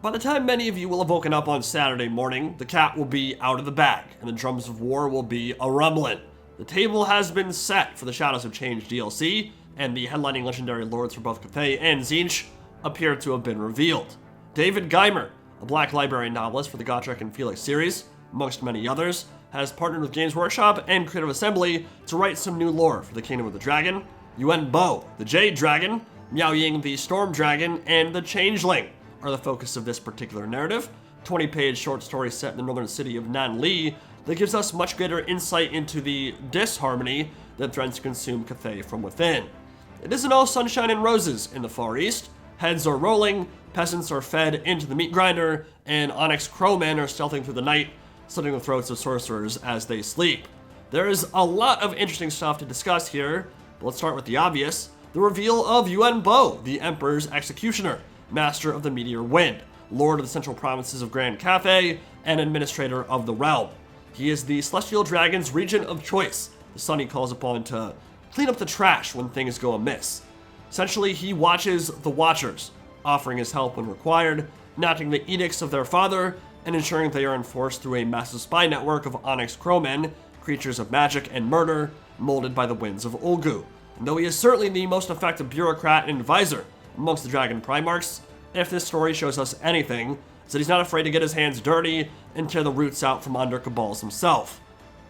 By the time many of you will have woken up on Saturday morning, the cat will be out of the bag, and the drums of war will be a-rumbling. The table has been set for the Shadows of Change DLC, and the headlining legendary lords for both Cathay and Tzeentch appear to have been revealed. David Geimer, a Black Library novelist for the Gotrek and Felix series, amongst many others, has partnered with Games Workshop and Creative Assembly to write some new lore for the Kingdom of the Dragon. Yuan Bo, the Jade Dragon, Miao Ying, the Storm Dragon, and the Changeling are the focus of this particular narrative. 20-page short story set in the northern city of Nanli that gives us much greater insight into the disharmony that threatens to consume Cathay from within. It isn't all sunshine and roses in the Far East. Heads are rolling, peasants are fed into the meat grinder, and Onyx Crowmen are stealthing through the night, slitting the throats of sorcerers as they sleep. There is a lot of interesting stuff to discuss here, but let's start with the obvious: the reveal of Yuan Bo, the Emperor's Executioner, Master of the Meteor Wind, Lord of the Central Provinces of Grand Cathay, and Administrator of the Realm. He is the Celestial Dragon's regent of choice, the son he calls upon to clean up the trash when things go amiss. Essentially, he watches the Watchers, offering his help when required, enacting the edicts of their father, and ensuring they are enforced through a massive spy network of Onyx Crowmen, creatures of magic and murder, molded by the winds of Ulgu. And though he is certainly the most effective bureaucrat and advisor amongst the Dragon Primarchs, if this story shows us anything, is that he's not afraid to get his hands dirty and tear the roots out from under Cabals himself.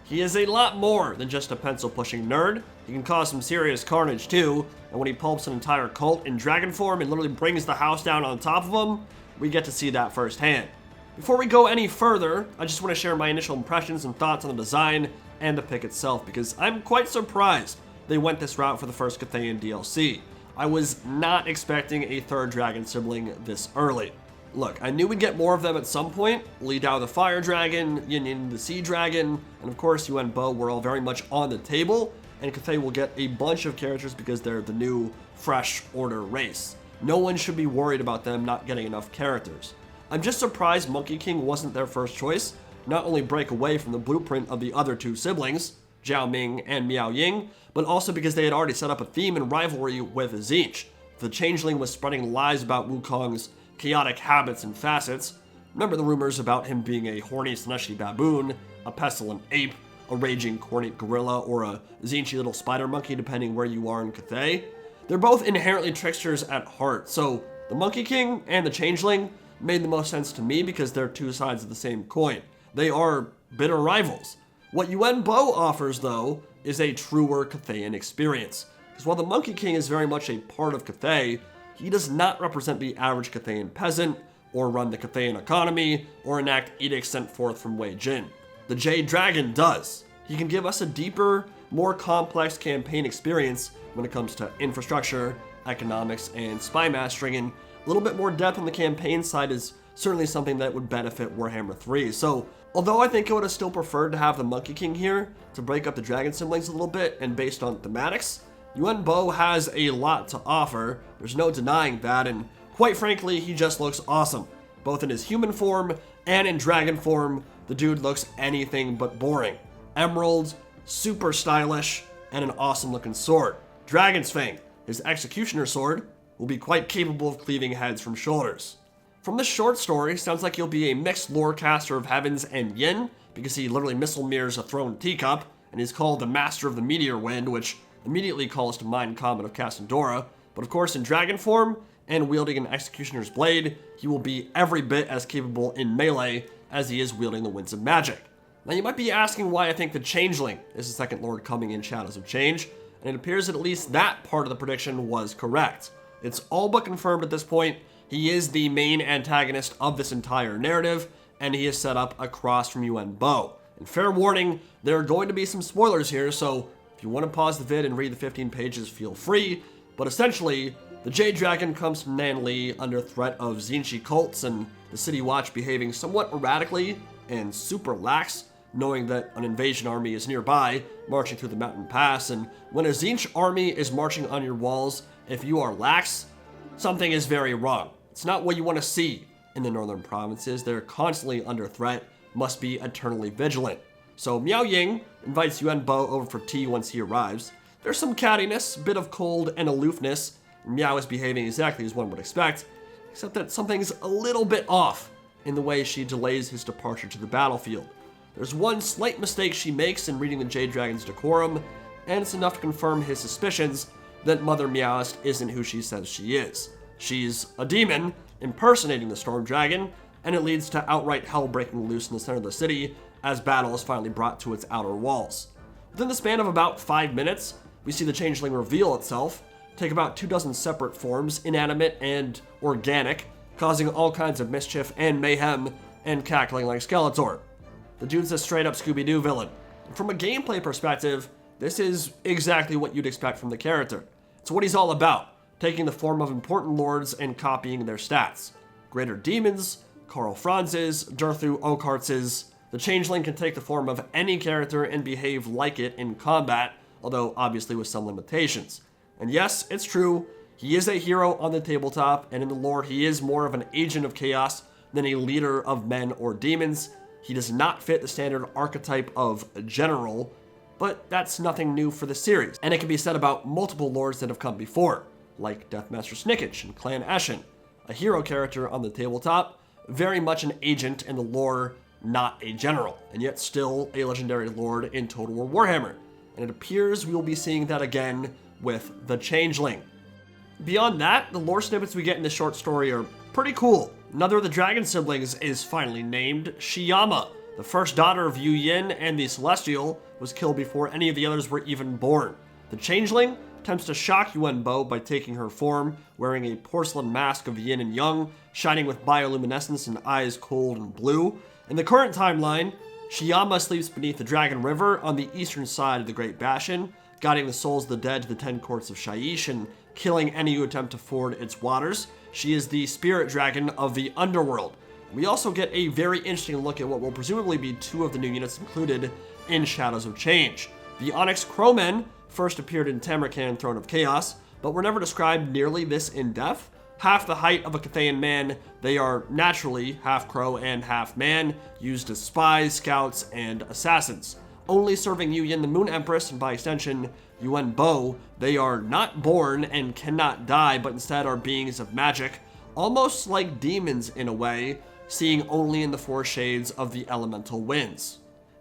He is a lot more than just a pencil-pushing nerd. He can cause some serious carnage too, and when he pulps an entire cult in dragon form and literally brings the house down on top of them, we get to see that firsthand. Before we go any further, I just want to share my initial impressions and thoughts on the design and the pick itself, because I'm quite surprised they went this route for the first Cathayan DLC. I was not expecting a third dragon sibling this early. Look, I knew we'd get more of them at some point. Li Dao the Fire Dragon, Yin Yin the Sea Dragon, and of course Yuan Bo were all very much on the table, and Cathay will get a bunch of characters because they're the new, fresh Order race. No one should be worried about them not getting enough characters. I'm just surprised Monkey King wasn't their first choice, not only break away from the blueprint of the other two siblings, Zhao Ming and Miao Ying, but also because they had already set up a theme and rivalry with Tzeentch. The Changeling was spreading lies about Wukong's chaotic habits and facets. Remember the rumors about him being a horny Slaneshi baboon, a pestilent ape, a raging cornate gorilla, or a Tzeentchy little spider monkey depending where you are in Cathay? They're both inherently tricksters at heart, so the Monkey King and the Changeling made the most sense to me because they're two sides of the same coin. They are bitter rivals. What Yuan Bo offers, though, is a truer Cathayan experience. Because while the Monkey King is very much a part of Cathay, he does not represent the average Cathayan peasant, or run the Cathayan economy, or enact edicts sent forth from Wei Jin. The Jade Dragon does. He can give us a deeper, more complex campaign experience when it comes to infrastructure, economics, and spy mastering, and a little bit more depth on the campaign side is certainly something that would benefit Warhammer 3. So, although I think I would have still preferred to have the Monkey King here to break up the dragon siblings a little bit and based on thematics, Yuan Bo has a lot to offer. There's no denying that, and quite frankly, he just looks awesome. Both in his human form and in dragon form, the dude looks anything but boring. Emerald, super stylish, and an awesome looking sword. Dragon's Fang, his executioner sword, will be quite capable of cleaving heads from shoulders. From this short story, sounds like he'll be a mixed lore caster of heavens and yin, because he literally missile mirrors a thrown teacup, and he's called the Master of the Meteor Wind, which immediately calls to mind Comet of Cassandora. But of course, in dragon form, and wielding an executioner's blade, he will be every bit as capable in melee as he is wielding the winds of magic. Now you might be asking why I think the Changeling is the second lord coming in Shadows of Change, and it appears that at least that part of the prediction was correct. It's all but confirmed at this point. He is the main antagonist of this entire narrative, and he is set up across from Yuan Bo. And fair warning, there are going to be some spoilers here, so if you want to pause the vid and read the 15 pages, feel free. But essentially, the Jade Dragon comes from Nanli under threat of Tzeentchy cults and the City Watch behaving somewhat erratically and super lax, knowing that an invasion army is nearby, marching through the mountain pass, and when a Tzeentch army is marching on your walls, if you are lax, something is very wrong. It's not what you want to see in the northern provinces. They're constantly under threat, must be eternally vigilant. So Miao Ying invites Yuan Bo over for tea once he arrives. There's some cattiness, a bit of cold and aloofness, and Miao is behaving exactly as one would expect. except that something's a little bit off in the way she delays his departure to the battlefield. There's one slight mistake she makes in reading the Jade Dragon's decorum, and it's enough to confirm his suspicions that Mother Meowist isn't who she says she is. She's a demon impersonating the Storm Dragon, and it leads to outright hell breaking loose in the center of the city as battle is finally brought to its outer walls. Within the span of about 5 minutes, we see the Changeling reveal itself, take about 24 separate forms, inanimate and organic, causing all kinds of mischief and mayhem and cackling like Skeletor. The dude's a straight up Scooby-Doo villain. And from a gameplay perspective, this is exactly what you'd expect from the character. It's what he's all about, taking the form of important lords and copying their stats. Greater demons, Karl Franz's, Durthu Okartz's. The Changeling can take the form of any character and behave like it in combat, although obviously with some limitations. And yes, it's true, he is a hero on the tabletop, and in the lore he is more of an agent of chaos than a leader of men or demons. He does not fit the standard archetype of general, but that's nothing new for the series, and it can be said about multiple lords that have come before, like Deathmaster Snickage and Clan Eshin, a hero character on the tabletop, very much an agent in the lore, not a general, and yet still a legendary lord in Total War Warhammer, and it appears we will be seeing that again with the Changeling. Beyond that, the lore snippets we get in this short story are pretty cool. Another of the dragon siblings is finally named Shiyama. The first daughter of Yu Yin and the Celestial was killed before any of the others were even born. The Changeling attempts to shock Yuan Bo by taking her form, wearing a porcelain mask of yin and yang, shining with bioluminescence and eyes cold and blue. In the current timeline, Shiyama sleeps beneath the Dragon River on the eastern side of the Great Bastion, guiding the souls of the dead to the 10 courts of Shyish and killing any who attempt to ford its waters. She is the spirit dragon of the underworld. We also get a very interesting look at what will presumably be 2 of the new units included in Shadows of Change. The Onyx Crowmen first appeared in Tamarkan Throne of Chaos, but were never described nearly this in depth. Half the height of a Cathayan man, they are naturally half crow and half man, used as spies, scouts, and assassins. Only serving Yu Yin, the Moon Empress, and by extension, Yuan Bo, they are not born and cannot die, but instead are beings of magic, almost like demons in a way, seeing only in the 4 shades of the elemental winds.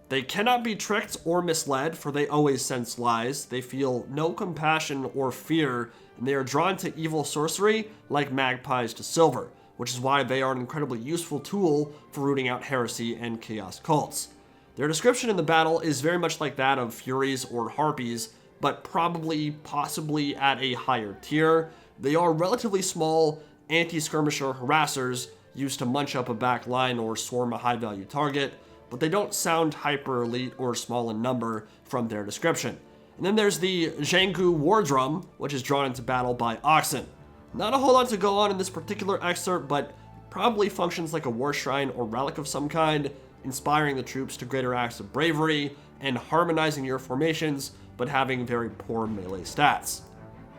They cannot be tricked or misled, for they always sense lies. They feel no compassion or fear, and they are drawn to evil sorcery like magpies to silver, which is why they are an incredibly useful tool for rooting out heresy and chaos cults. Their description in the battle is very much like that of Furies or Harpies, but possibly at a higher tier. They are relatively small anti-skirmisher harassers used to munch up a back line or swarm a high-value target, but they don't sound hyper-elite or small in number from their description. And then there's the Zhangu War Drum, which is drawn into battle by oxen. Not a whole lot to go on in this particular excerpt, but probably functions like a war shrine or relic of some kind, inspiring the troops to greater acts of bravery and harmonizing your formations, but having very poor melee stats.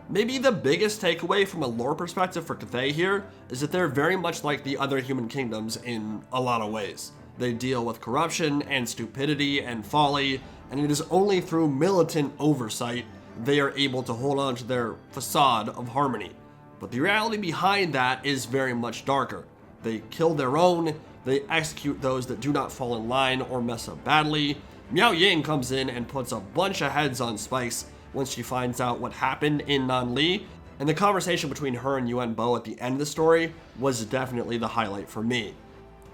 Maybe the biggest takeaway from a lore perspective for Cathay here is that they're very much like the other human kingdoms in a lot of ways. They deal with corruption and stupidity and folly, and it is only through militant oversight they are able to hold on to their facade of harmony. But the reality behind that is very much darker. They kill their own, they execute those that do not fall in line or mess up badly. Miao Ying comes in and puts a bunch of heads on spikes once she finds out what happened in Nanli, and the conversation between her and Yuan Bo at the end of the story was definitely the highlight for me.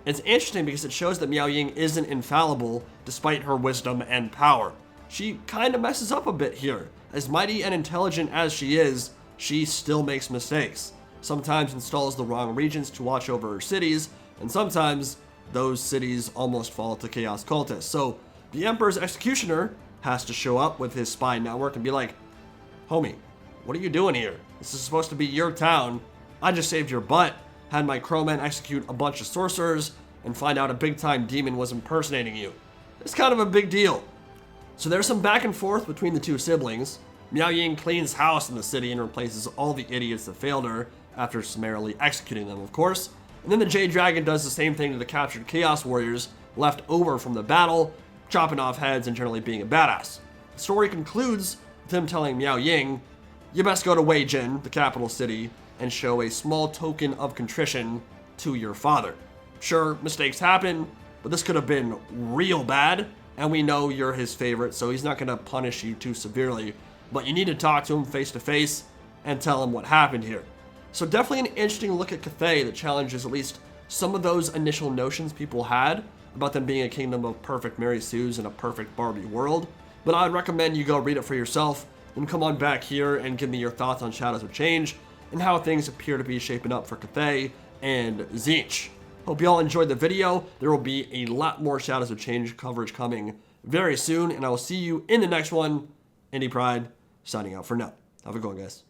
It's interesting because it shows that Miao Ying isn't infallible despite her wisdom and power. She kind of messes up a bit here. As mighty and intelligent as she is, she still makes mistakes. Sometimes installs the wrong regents to watch over her cities, and sometimes those cities almost fall to chaos cultists. So the Emperor's executioner has to show up with his spy network and be like, homie, what are you doing here? This is supposed to be your town. I just saved your butt, had my crowmen execute a bunch of sorcerers, and find out a big-time demon was impersonating you. It's kind of a big deal. So there's some back and forth between the 2 siblings. Miao Ying cleans house in the city and replaces all the idiots that failed her, after summarily executing them, of course. And then the Jade Dragon does the same thing to the captured Chaos Warriors left over from the battle, chopping off heads and generally being a badass. The story concludes with him telling Miao Ying, you best go to Wei Jin, the capital city, and show a small token of contrition to your father. Sure, mistakes happen, but this could have been real bad, and we know you're his favorite, so he's not going to punish you too severely, but you need to talk to him face to face and tell him what happened here. So definitely an interesting look at Cathay that challenges at least some of those initial notions people had about them being a kingdom of perfect Mary Sues in a perfect Barbie world. But I'd recommend you go read it for yourself and come on back here and give me your thoughts on Shadows of Change and how things appear to be shaping up for Cathay and Tzeentch. Hope you all enjoyed the video. There will be a lot more Shadows of Change coverage coming very soon, and I will see you in the next one. Indie Pride, signing out for now. Have a good one, guys.